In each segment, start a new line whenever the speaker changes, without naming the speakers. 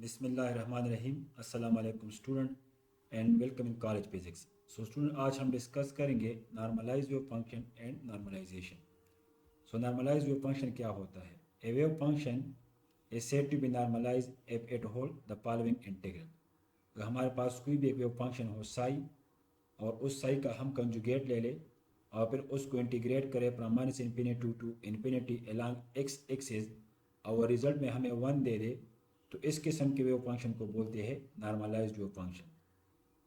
बिस्मिल्लाहिर्रहमानिर्रहीम। अस्सलाम वालेकुम student and welcome in college physics. So student, आज हम डिस्कस करेंगे normalize wave function and normalization. So normalize wave function क्या होता है? A wave function is said to be normalize if it hold the following integral. अगर हमारे पास कोई भी एक वेव फंक्शन हो साई, और उस साई का हम कंजुगेट ले लें और फिर उसको इंटीग्रेट करें from minus infinity to infinity along x axis, और रिजल्ट में हमें वन दे दे, तो इस किस्म के वेव फंक्शन को बोलते हैं नॉर्मलाइज्ड वेव फंक्शन।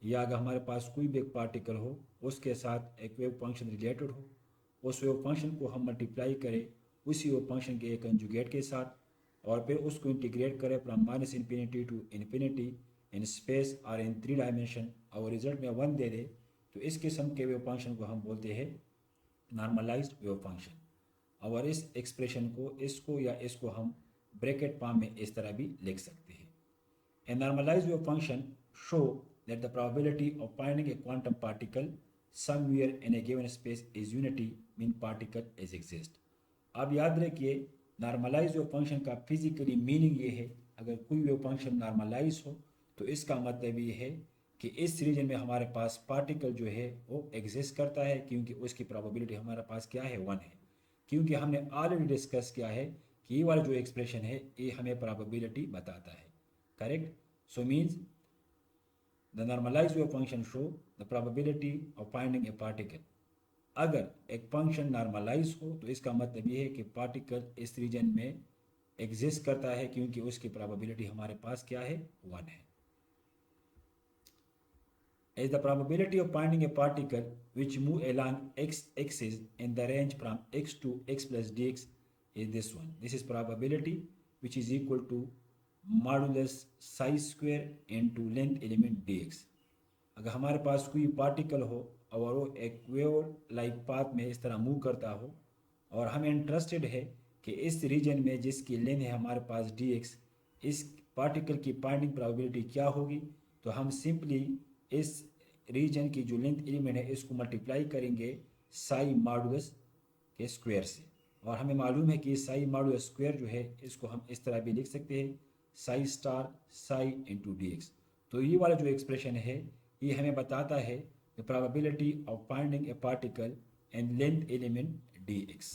या अगर हमारे पास कोई भी एक पार्टिकल हो, उसके साथ एक वेव फंक्शन रिलेटेड हो, उस वेव फंक्शन को हम मल्टीप्लाई करें उसी वेव फंक्शन के एक कंजुगेट के साथ, और फिर उसको इंटीग्रेट करें from minus infinity to infinity in space और इन 3 डायमेंशन, और रिजल्ट में वन दे दे, तो इस किस्म के वेव फंक्शन को हम बोलते हैं नॉर्मलाइज्ड वेव फंक्शन। और इस एक्सप्रेशन को, इसको या इसको हम ब्रैकेट फॉर्म में इस तरह भी लिख सकते हैं। A normalized wave function show that the probability of finding a quantum particle somewhere in a given space is unity mean particle is exist। अब याद रखिए, नॉर्मलाइज वेव फंक्शन का फिजिकली मीनिंग ये है, अगर कोई वेव फंक्शन नॉर्मलाइज हो तो इसका मतलब ये है कि इस रीजन में हमारे पास पार्टिकल जो है वो एग्जिस्ट करता है, क्योंकि उसकी प्रोबेबिलिटी हमारे पास क्या है, वन है। क्योंकि हमने ऑलरेडी डिस्कस किया है कि ये वाला जो एक्सप्रेशन है ये हमें प्रोबेबिलिटी बताता है। Correct? So means the normalise wave function show the probability of finding a particle. अगर एक फंक्शन नॉर्मलाइज हो तो इसका मतलब ये है कि पार्टिकल इस रीजन में एग्जिस्ट करता है, क्योंकि उसकी प्रोबेबिलिटी हमारे पास क्या है, वन है। As the probability of finding a particle which move along x axis in the range from x to x plus dx is this one. This is probability which is equal to modulus psi square into length element dx। अगर हमारे पास कोई particle हो और वो एक wave like path में इस तरह मूव करता हो, और हमें इंटरेस्टेड है कि इस रीजन में जिसकी लेंथ है हमारे पास dx, इस पार्टिकल की फाइंडिंग प्रोबेबिलिटी क्या होगी, तो हम सिंपली इस रीजन की जो लेंथ एलिमेंट है इसको मल्टीप्लाई करेंगे साई मॉडुलस के स्क्वायर से। और हमें मालूम है कि साई मॉडुलस स्क्वायर जो है इसको हम इस तरह भी लिख सकते हैं, Sai star Sai into D x. तो ये वाला जो एक्सप्रेशन है ये हमें बताता है the probability of finding a particle and length element D x.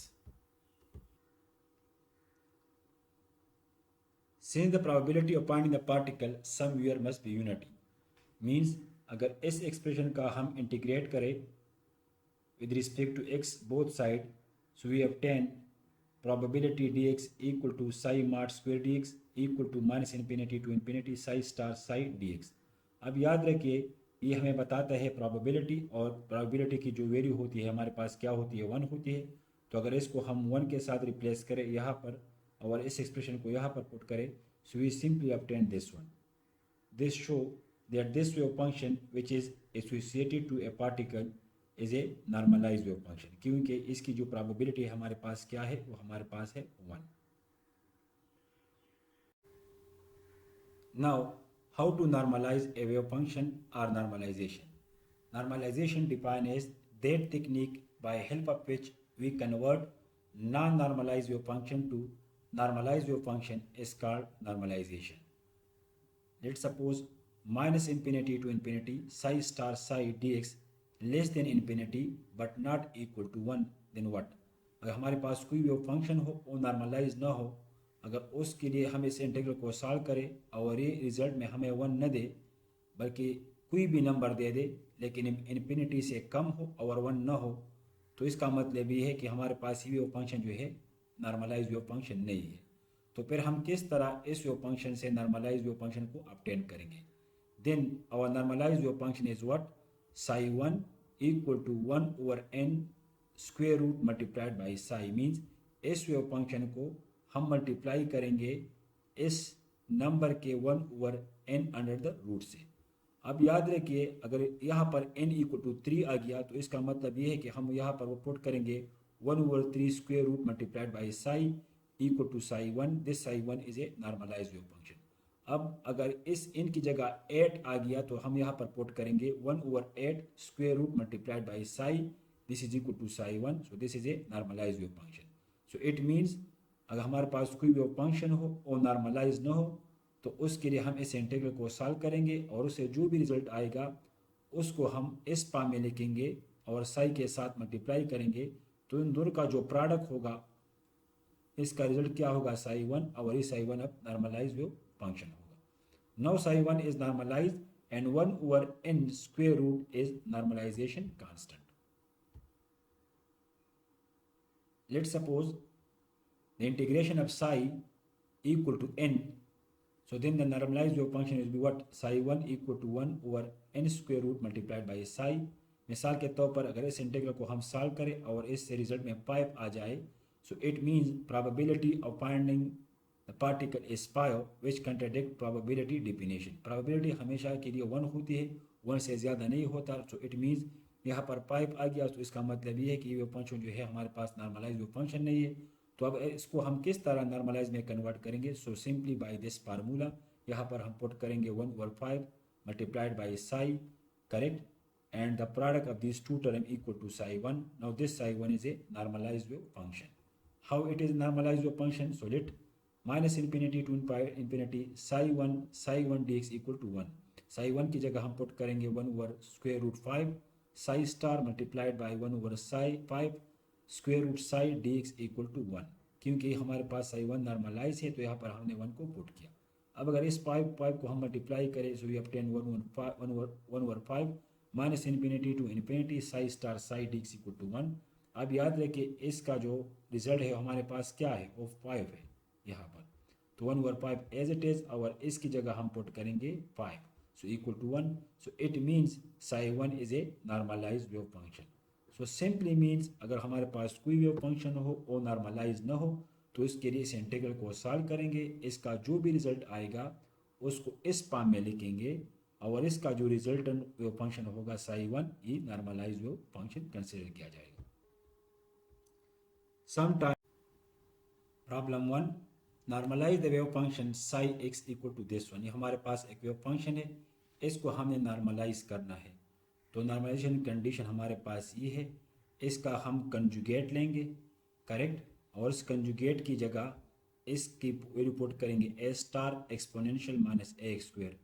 Since the probability of finding the particle somewhere must be unity, means अगर इस एक्सप्रेशन का हम इंटीग्रेट करें with respect to x both side, so we obtain probability dx equal to psi mod square dx equal to minus infinity to infinity psi star psi dx। अब याद रखिए, ये हमें बताता है प्रोबेबिलिटी, और प्रोबेबिलिटी की जो वैल्यू होती है हमारे पास क्या होती है, वन होती है। तो अगर इसको हम वन के साथ रिप्लेस करें यहाँ पर, और इस एक्सप्रेशन को यहाँ पर पुट करें, so we simply obtain this one। This show that this wave function which is associated to a particle is a normalized wave function, क्योंकि इसकी जो probability हमारे पास क्या है, वो हमारे पास है one. Now, how to normalize a wave function or normalization? Normalization defined as that technique by help of which we convert non-normalized wave function to normalized wave function is called normalization। Let's suppose minus infinity to infinity psi star psi dx less than infinity but not equal to one, then what? अगर हमारे पास कोई wave function हो वो normalise ना हो, अगर उसके लिए हम इस इंटीग्रल को सॉल्व करें और ये रिजल्ट में हमें वन न दे, बल्कि कोई भी नंबर दे दे लेकिन इन्फिनिटी से कम हो और वन न हो, तो इसका मतलब ये है कि हमारे पास ये वेव फंक्शन जो है नॉर्मलाइज वेव फंक्शन नहीं है। तो फिर हम किस तरह इस वेव फंक्शन से नॉर्मलाइज वेव फंक्शन को ऑब्टेन करेंगे? Then our normalise wave function is what? Psi one equal to one over n square root multiplied by psi, means इस वेव फंक्शन को हम मल्टीप्लाई करेंगे इस नंबर के one over n under the root से। अब याद रखिए, अगर यहाँ पर n इक्वल टू 3 आ गया तो इसका मतलब ये है कि हम यहाँ पर वो पुट करेंगे one over 3 square root multiplied by psi equal to psi one. This psi one is a normalise wave function. अब अगर इस इन की जगह 8 आ गया तो हम यहाँ पर पुट करेंगे one over 8 square root multiplied by psi, this is equal to psi one. So this is a normalise wave function. So it means अगर हमारे पास कोई वेव फंक्शन हो और नॉर्मलाइज ना हो, तो उसके लिए हम इस इंटीग्रल को सॉल्व करेंगे और उससे जो भी रिजल्ट आएगा उसको हम इस फॉर्म में लिखेंगे और साई के साथ मल्टीप्लाई करेंगे, तो इन दोनों का जो प्रोडक्ट होगा इसका रिजल्ट क्या होगा, साई वन, और ये साई वन अब नॉर्मलाइज वेव फंक्शन होगा। Now psi one is normalise and 1/n square root is normalisation constant. Let's suppose the integration of psi equal to n. So then the normalized wave function will be what? Psi 1 equal to 1/n square root multiplied by psi. मिसाल के तौर पर अगर इस integral को हम solve करें और इससे रिजल्ट में पाइप आ जाए, so it means probability of finding the particle is pi which contradict probability definition. probability हमेशा के लिए 1 होती है, 1 से ज़्यादा नहीं होता। so it means यहाँ पर पाइप आ गया, तो इसका मतलब ये है कि ये फंक्शन जो है हमारे पास नॉर्मलाइज वो फंक्शन नहीं है। तो अब इसको हम किस तरह नॉर्मलाइज में कन्वर्ट करेंगे, so simply by this formula यहाँ पर हम पुट करेंगे 1/5 multiplied by psi, correct, and the product of this two term equal to psi one. Now this psi one is a normalise wave function. How it is normalise wave function, so let minus infinity to infinity psi one d x equal to 1। Psi one की जगह हम put करेंगे 1/√5 psi star multiplied by 1/5 square root psi d x equal to 1। क्योंकि हमारे पास psi one normalise है तो यहाँ पर हमने 1 को पुट किया। अब अगर इस पाइप को हम मल्टीप्लाई करें, so we obtain 1/5 minus infinity to infinity psi star psi d x equal to 1। अब याद रखिए इसका जो रिजल्ट है हमारे पास क्या है, वो 5 है यहाँ पर, तो 1/5 एज इट इज और इसकी जगह हम पुट करेंगे 5, so equal to 1. So it means psi 1 is a normalized wave function. So simply means अगर हमारे पास कोई वेव फंक्शन हो और नॉर्मलाइज ना हो तो इसके लिए इस इंटीग्रल को सॉल्व करेंगे, इसका जो भी रिजल्ट आएगा उसको इस फॉर्म में लिखेंगे और इसका जो रिजल्टेंट वेव फंक्शन होगा psi 1, ये नॉर्मलाइज वेव फंक्शन कंसिडर किया जाएगा। Some time problem 1, normalise the wave function psi x equal to this one. ये हमारे पास एक वेव फंक्शन है, इसको हमने नॉर्मलाइज करना है। तो नॉर्मलाइजेशन कंडीशन हमारे पास ये है, इसका हम कंजुगेट लेंगे, करेक्ट, और इस कंजुगेट की जगह इसकी वैल्यू पुट करेंगे a star exponential minus a x square,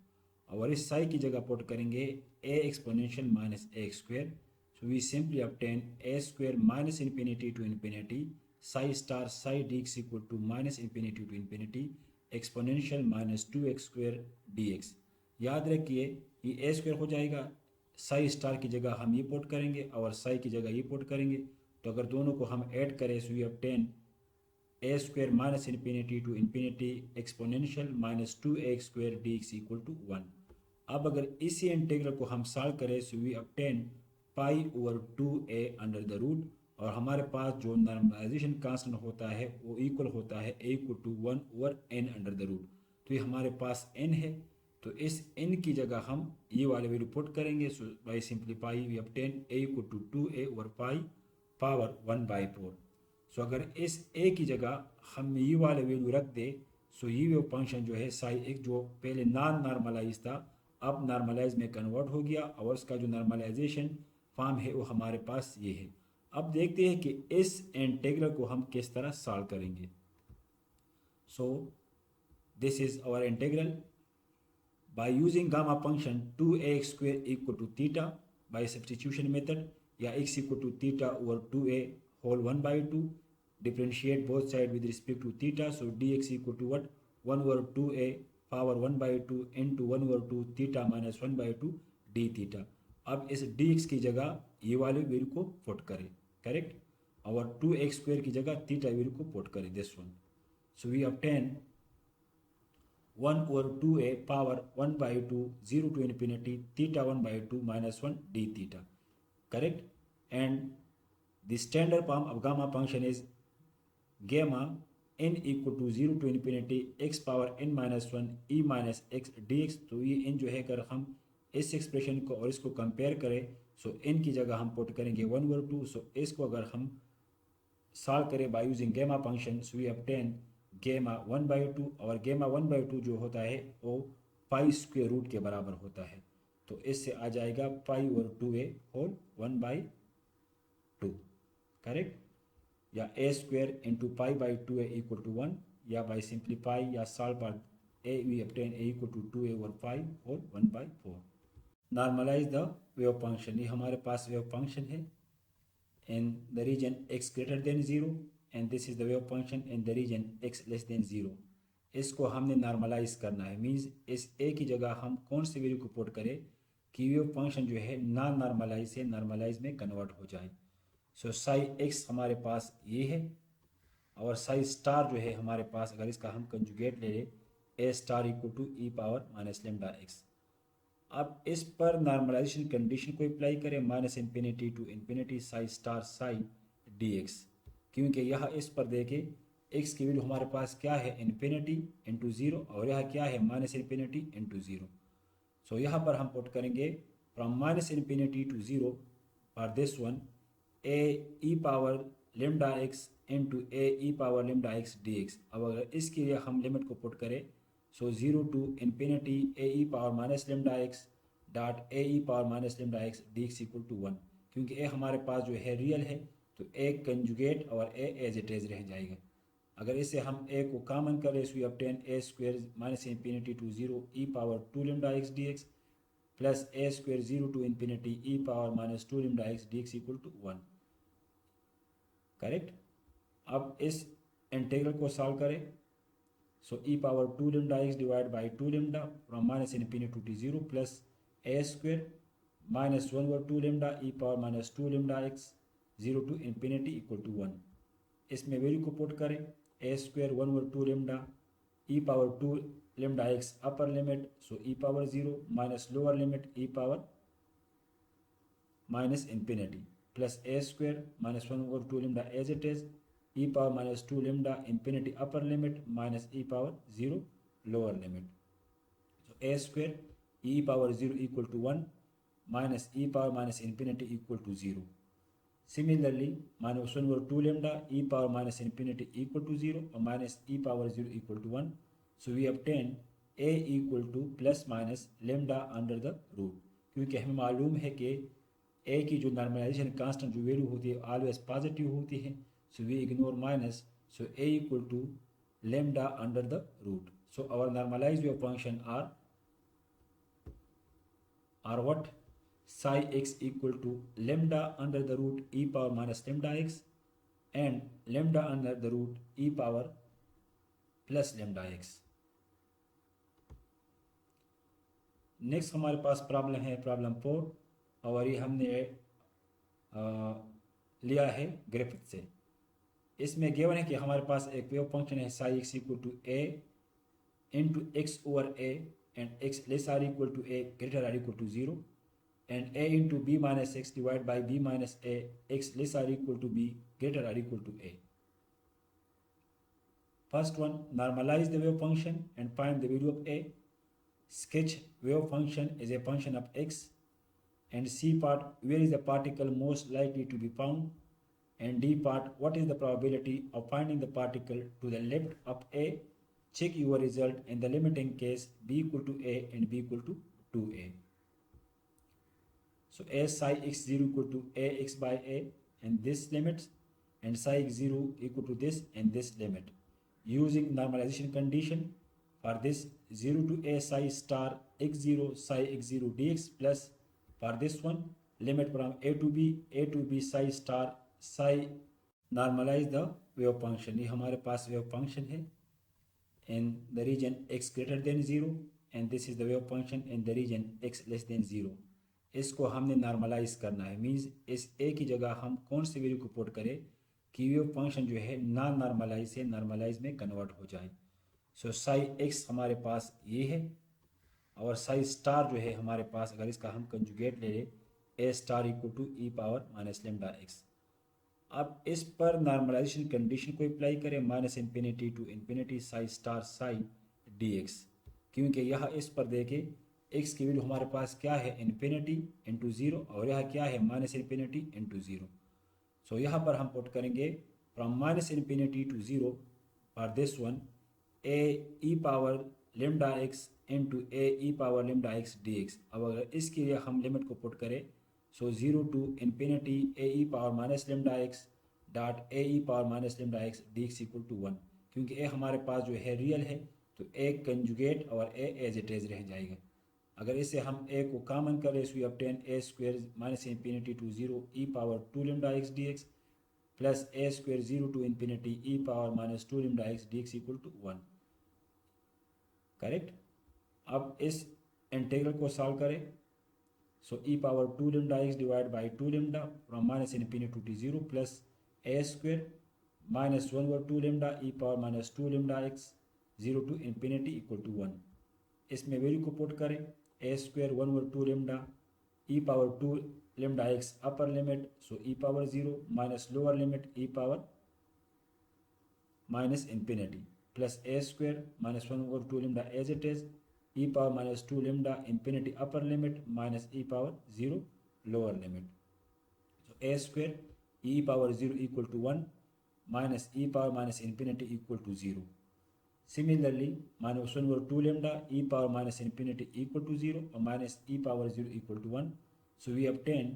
और इस साई की जगह पुट करेंगे a exponential minus a x square. So we simply obtain a square minus infinity to infinity psi star psi d x equal to minus infinity to infinity exponential minus 2x square d x. याद रखिए ये ए square हो जाएगा, Sai star की जगह हम ये put करेंगे और साई की जगह ये पुट करेंगे, तो अगर दोनों को हम ऐड करें so we obtain a square minus infinity to infinity exponential minus 2x square d x equal to 1। अब अगर इसी इंटीग्रल को हम सॉल्व करें so we obtain pi over 2a under the root, और हमारे पास जो नॉर्मलाइजेशन कांस्टेंट होता है वो इक्वल होता है a equal to 1/n under the root. तो ये हमारे पास n है, तो इस n की जगह हम ये वाले वैल्यू पुट करेंगे, so by simplify we obtain a equal to 2a over pi power 1/4। So अगर इस a की जगह हम ये वाले वैल्यू रख दे, सो ये वो फंक्शन जो है साई एक जो पहले नॉन नॉर्मलाइज था अब नॉर्मलाइज में कन्वर्ट हो गया, और उसका जो नॉर्मलाइजेशन फॉर्म है वो हमारे पास ये है। अब देखते हैं कि इस इंटीग्रल को हम किस तरह सॉल्व करेंगे। So this is our integral by using gamma function 2ax square equal to theta by substitution method, या x equal to theta over 2a whole 1/2, differentiate both side with respect to theta, so dx equal to what 1/2a power 1/2 into 1/2 theta minus 1/2 d theta. अब इस dx की जगह ये वाले value को put करें, correct, और 2x स्क्वायर की जगह थीटा वैल्यू को पुट करें this one. So we obtain 1/2a power 1/2 0 to infinity theta 1/2 minus 1 d theta, correct, and the standard form of gamma function is gamma n equal to 0 to infinity x power n minus 1 e minus x dx। तो ये n जो है अगर हम इस expression को और इसको कंपेयर करें, सो n की जगह हम पुट करेंगे 1/2, सो इसको अगर हम सॉल्व करें by using gamma function, so we obtain gamma 1/2, और गेमा 1/2 जो होता है वो पाई स्क्वायर रूट के बराबर होता है, तो इससे आ जाएगा pi over 2a whole 1/2, correct, या a square into pi by 2a equal to 1, या बाई सिंप्लीफाई या solve by a we obtain a equal to 2a over 5 or 1/4. Normalize the wave function. ये हमारे पास wave function है in the region x greater than 0 and this is the wave function in the region x less than 0. इसको हमने normalise करना है, means इस a की जगह हम कौन सी वैल्यू को पुट करें कि वेव फंक्शन जो है नॉन नॉर्मलाइज से नॉर्मलाइज में कन्वर्ट हो जाए. सो साई x हमारे पास ये है और साई स्टार जो है हमारे पास, अगर इसका हम कंजुगेट ले लें a star equal to e power minus lambda x. अब इस पर नॉर्मलाइजेशन कंडीशन को अप्लाई करें minus infinity to infinity psi star psi d x, क्योंकि यह इस पर देखें एक्स की वैल्यू हमारे पास क्या है इन्फिनिटी इंटू ज़ीरो और यह क्या है minus infinity into zero. So यहाँ पर हम पुट करेंगे from minus infinity to zero for this one a e power lambda x into a e power lambda x d x. अब अगर इसके लिए हम लिमिट को पुट करें so 0 to infinity a e power minus lambda x dot a e power minus lambda x d x equal to 1, क्योंकि ए हमारे पास जो है रियल है तो ए कंजुगेट और ए एज इट इज रह जाएगा. अगर इसे हम ए को कॉमन करें so we obtain a square minus infinity to 0 e power 2 lambda x d x plus a square 0 to infinity e power minus 2 lambda x d x equal to 1. Correct. अब इस integral को solve करें so e power 2 lambda x divided by 2 lambda from minus infinity to 0 plus a square minus 1 over 2 lambda e power minus 2 lambda x 0 to infinity equal to 1. इसमें value को put करें a square 1 over 2 lambda e power 2 lambda x upper limit so e power 0 minus lower limit e power minus infinity plus a square minus 1 over 2 lambda as it is e power minus 2 lambda infinity upper limit minus e power 0 lower limit. So a square e power 0 equal to 1 minus e power minus infinity equal to 0. Similarly, minus 1 over 2 lambda e power minus infinity equal to 0 or minus e power 0 equal to 1. So we obtain a equal to plus minus lambda under the root. क्योंकि हमें मालूम है कि a की जो normalisation constant जो value होती है ऑलवेज पॉजिटिव होती है. So we ignore minus. So a equal to lambda under the root. So our normalized wave function are what? Psi x equal to lambda under the root e power minus lambda x and lambda under the root e power plus lambda x. Next हमारे पास problem है problem 4 और ये हमने लिया है Griffith से. इसमें given है कि हमारे पास एक वेव फंक्शन है psi x equal to a into x over a and x less or equal to a greater or equal to 0 and a into b minus x divide by b minus a x less or equal to b greater or equal to a. First one, normalise the wave function and find the value of a. Sketch wave function is a function of x and c part where is the particle most likely to be found and D part, what is the probability of finding the particle to the left of A? Check your result in the limiting case B equal to A and B equal to 2A. So A psi x0 equal to AX by A and this limits and psi x0 equal to this and this limit. Using normalization condition for this 0 to A psi star x0 psi x0 dx plus for this one limit from A to B psi star psi. Normalise the wave function. ये हमारे पास wave function है in the region x greater than 0 and this is the wave function in the region x less than 0. इसको हमने normalise करना है, means इस a की जगह हम कौन सी वैल्यू को पुट करें कि वेव फंक्शन जो है नॉन नॉर्मलाइज से नॉर्मलाइज में कन्वर्ट हो जाए. सो साई x हमारे पास ये है और साई स्टार जो है हमारे पास, अगर इसका हम कंजुगेट ले लें a star equal to e power minus lambda x. अब इस पर नॉर्मलाइजेशन कंडीशन को अप्लाई करें minus infinity to infinity psi star psi d x, क्योंकि यह इस पर देखें एक्स की वैल्यू हमारे पास क्या है इन्फिनिटी इंटू 0 और यह क्या है माइनस इन्फिनिटी इंटू 0. सो यहाँ पर हम पुट करेंगे from minus infinity to 0 for this one a e power lambda x into a e power lambda x d x. अब अगर इसके लिए हम लिमिट को पुट करें so 0 to infinity a e power minus lambda x dot a e power minus lambda x dx equal to 1, क्योंकि a हमारे पास जो है रियल है तो ए कंजुगेट और ए एज इट इज रह जाएगा। अगर इसे हम ए को कॉमन करें so we obtain a square minus infinity to 0 e power 2 lambda x d x plus a square 0 to infinity e power minus 2 lambda x d x equal to 1। Correct. अब इस integral को solve करें। So e power 2 lambda x divide by 2 lambda from minus infinity to 0 plus a square minus 1 over 2 lambda e power minus 2 lambda x 0 to infinity equal to 1। इसमें value को put करें। A square 1 over 2 lambda e power 2 lambda x upper limit so e power 0 minus lower limit e power minus infinity plus a square minus 1 over 2 lambda as it is e power minus 2 lambda infinity upper limit minus e power 0 lower limit. So a square e power 0 equal to 1 minus e power minus infinity equal to 0। Similarly, minus 1 over 2 lambda e power minus infinity equal to 0 or minus e power 0 equal to 1. So we obtain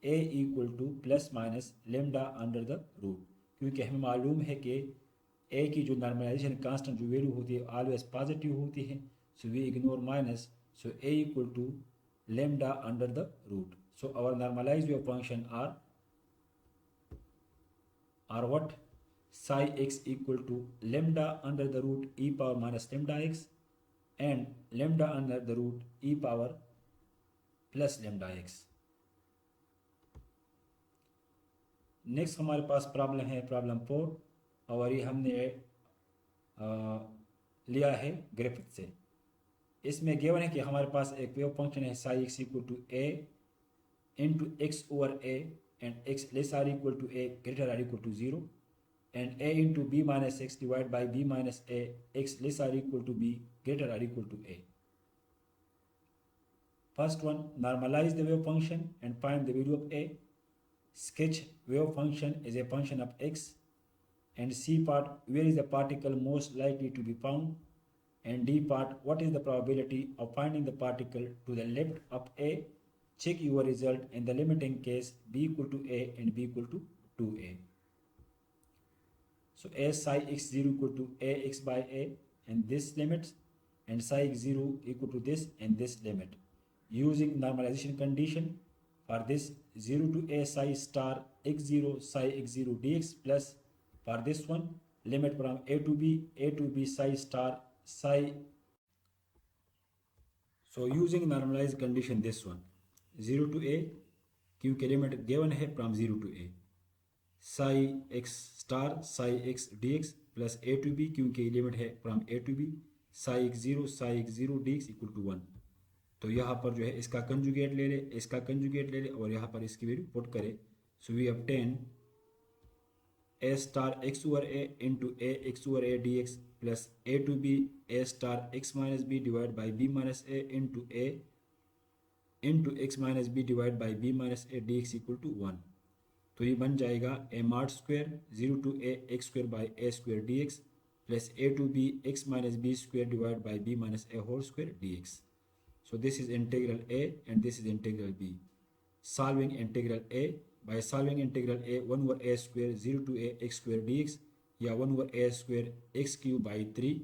a equal to plus minus lambda under the root, क्योंकि हमें मालूम है कि a की जो normalisation constant जो value होती है ऑलवेज पॉजिटिव होती है। So we ignore minus, so a equal to lambda under the root. So our normalized wave function are what? Psi x equal to lambda under the root e power minus lambda x and lambda under the root e power plus lambda x। Next हमारे पास problem है problem 4 और ये हमने लिया है Griffith से। इसमें given है कि हमारे पास एक वेव फंक्शन है psi x equal to a into x over a and x less or equal to a greater or equal to 0 and a into b minus x divided by b minus a x less or equal to b greater or equal to a. First one, normalize the wave function and find the value of a. Sketch wave function as a function of x and C part, where is the particle most likely to be found, and D part, what is the probability of finding the particle to the left of a. Check your result in the limiting case b equal to a and b equal to 2a. So a psi x 0 equal to a x by a and this limits, and psi x 0 equal to this and this limit. Using normalization condition for this 0 to a psi star x 0 psi x 0 dx plus for this one limit from a to b psi star psi. So using normalized condition this one 0 to a क्योंकि limit given है from 0 to a psi x star psi x dx plus a to b क्योंकि limit है from a to b psi x 0 dx equal to 1। तो यहाँ पर जो है इसका कंजुगेट ले ले, इसका कंजुगेट ले ले और यहाँ पर इसकी वैल्यू पुट करें। So we obtain a star x over a into a x over a dx plus a to b a star x minus b divide by b minus a into x minus b divide by b minus a dx equal to 1। तो ये बन जाएगा a मार्ट square 0 to a x square by a square d x plus a to b x minus b square divide by b minus a whole square d x. So this is integral a and this is integral b. Solving integral a by solving integral a 1 over a square 0 to a x square d x या 1 over a square x cube by 3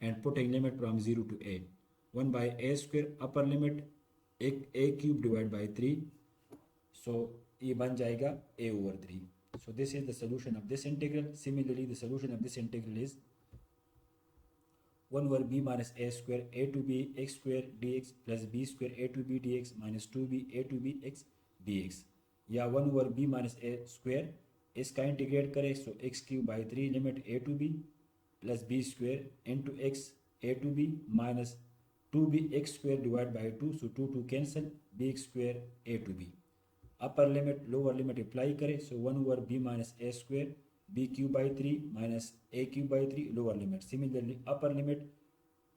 and putting limit from 0 to a 1 by a square upper limit a cube divide by 3। So ये बन जाएगा a over 3. So this is the solution of this integral. Similarly, the solution of this integral is 1 over b minus a square a to b x square dx plus b square a to b dx minus 2b a to b x dx या 1 over b minus a square इसका integrate करें। So x cube by 3 limit a to b plus b square into x a to b minus 2b x square divide by 2 so 2 cancel b square a to b upper limit lower limit apply करें। So 1 over b minus a square b cube by 3 minus a cube by 3 lower limit. Similarly upper limit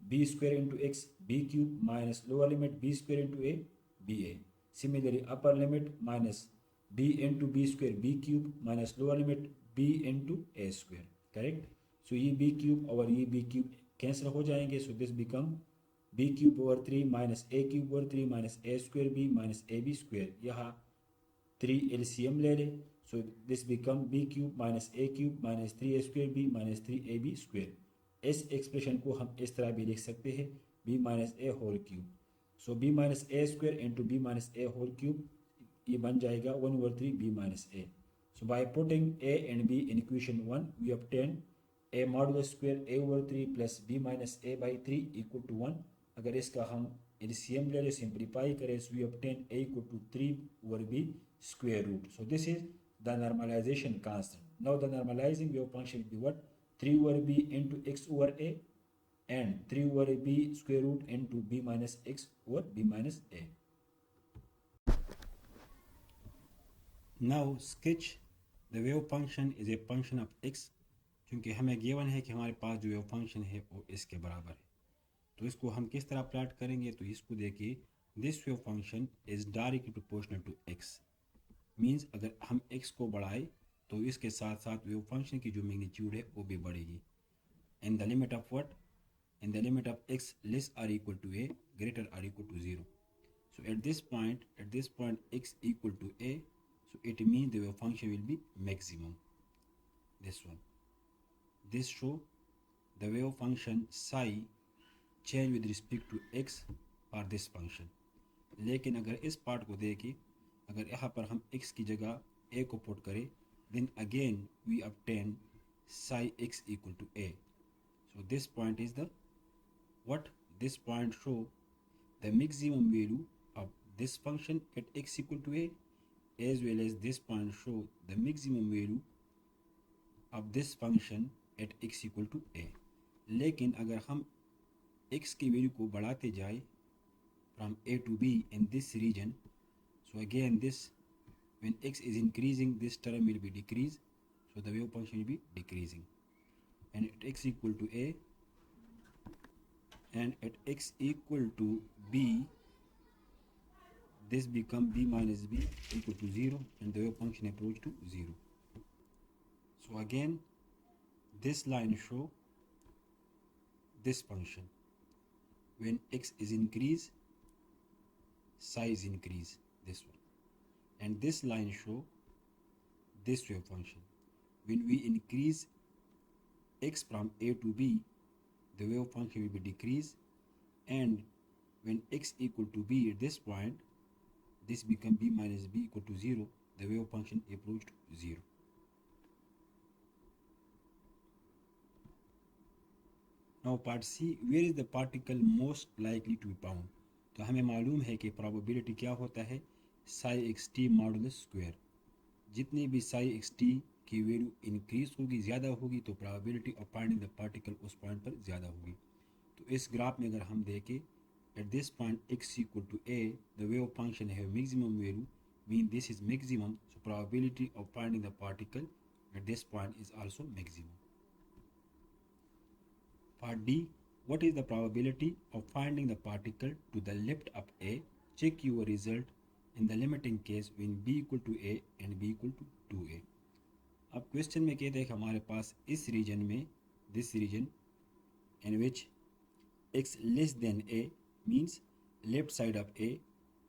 b square into x B cube minus lower limit b square into a b a. Similarly upper limit minus b into b square b cube minus lower limit b into a square. Correct. So ये b cube और ये b cube cancel हो जाएंगे। So this become b cube over 3 minus a cube over 3 minus a square b minus a b square. यहाँ 3 LCM ले ले। So this become b cube minus a cube minus 3 a square b minus 3 ab square. इस expression को हम इस तरह भी लिख सकते हैं b minus a whole cube. So b minus a square into b minus a whole cube, ये बन जाएगा 1/3 b minus A. So by putting a and b in equation 1, we obtain a modulus square a over 3 plus b minus a by 3 equal to 1. अगर इसका हम LCM ले simplify करें, so we obtain a equal to 3 over b square root. So this is the normalization constant. Now the normalizing wave function will be what? 3 over b into x over a and 3 over b square root into b minus x over b minus a. Now sketch the wave function is a function of x. क्योंकि हमें given है कि हमारे पास जो wave function है वो इसके बराबर है, तो इसको हम किस तरह प्लॉट करेंगे. तो इसको देखिए, this wave function is directly proportional to x. Means अगर हम x को बढ़ाए तो इसके साथ साथ वेव फंक्शन की जो मैग्नीट्यूड है वो भी बढ़ेगी. In the limit of what? In the limit of x less or equal to a greater or equal to 0. So at this point x equal to a, so it means the wave function will be maximum. This one, this show the wave function psi change with respect to x for this function. लेकिन अगर इस part को देखें, अगर यहाँ पर हम x की जगह a को पुट करें, then again we obtain psi x equal to a. So this point is the what? This point show the maximum value of this function at x equal to a, as well as this point show the maximum value of this function at x equal to a. लेकिन अगर हम x की value को बढ़ाते जाए from a to b in this region, so again this, when x is increasing, this term will be decreased, so the wave function will be decreasing. And at x equal to a and at x equal to b, this become b minus b equal to 0, and the wave function approach to 0. So again this line show this function when x is increase, psi is increase, this one. And this line show this wave function when we increase x from a to b, the wave function will be decrease, and when x equal to b at this point, this become b minus b equal to 0, the wave function approached 0. Now part C, where is the particle most likely to be found? तो हमें मालूम है कि probability क्या होता है, psi x t modulus square. जितनी भी psi x t की वैल्यू इंक्रीज होगी, ज़्यादा होगी, तो probability of finding the particle उस पॉइंट पर ज़्यादा होगी. तो इस ग्राफ में अगर हम देखें, at this point x equal to a, the wave function have maximum value, mean this is maximum, so probability of finding the particle at this point is also maximum. Part D, what is the probability of finding the particle to the left of a? Check your result in the limiting case when b equal to a and b equal to 2a. अब question में कहते हैं कि हमारे पास इस region में, this region in which x less than a means left side of a,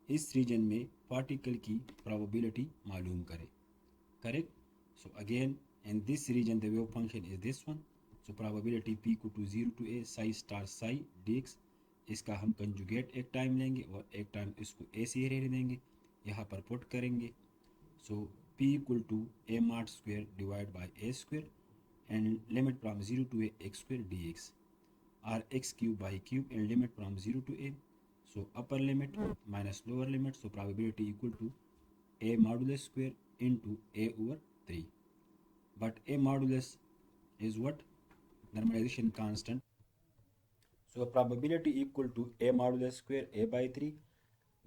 इस region में पार्टिकल की probability मालूम करें. Correct? So again in this region the wave function is this one, so probability p equal to 0 to a psi star psi dx. इसका हम conjugate एक time लेंगे और एक टाइम इसको a से ही रहने देंगे, यहाँ पर पुट करेंगे. So p equal to a mod square divided by a square and limit from 0 to a x square dx, or x cube by cube and limit from 0 to a. So upper limit minus lower limit, so probability equal to a modulus square into a over 3. But a modulus is what? Normalization constant. So probability equal to a modulus square a by 3,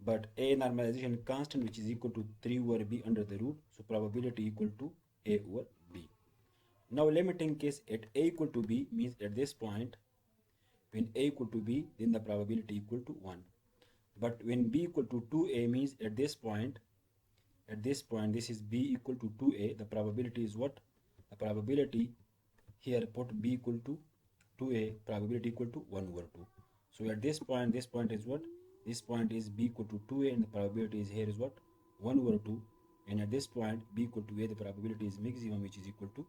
but a normalization constant which is equal to 3 over b under the root, so probability equal to a over b. Now limiting case at a equal to b means at this point when a equal to b, then the probability equal to 1. But when b equal to 2a means at this point this is b equal to 2a, the probability is what? The probability here put b equal to 2a, probability equal to 1 over 2. So at this point is what? This point is b equal to 2a and the probability is here is what? 1 over 2. And at this point b equal to a, the probability is maximum which is equal to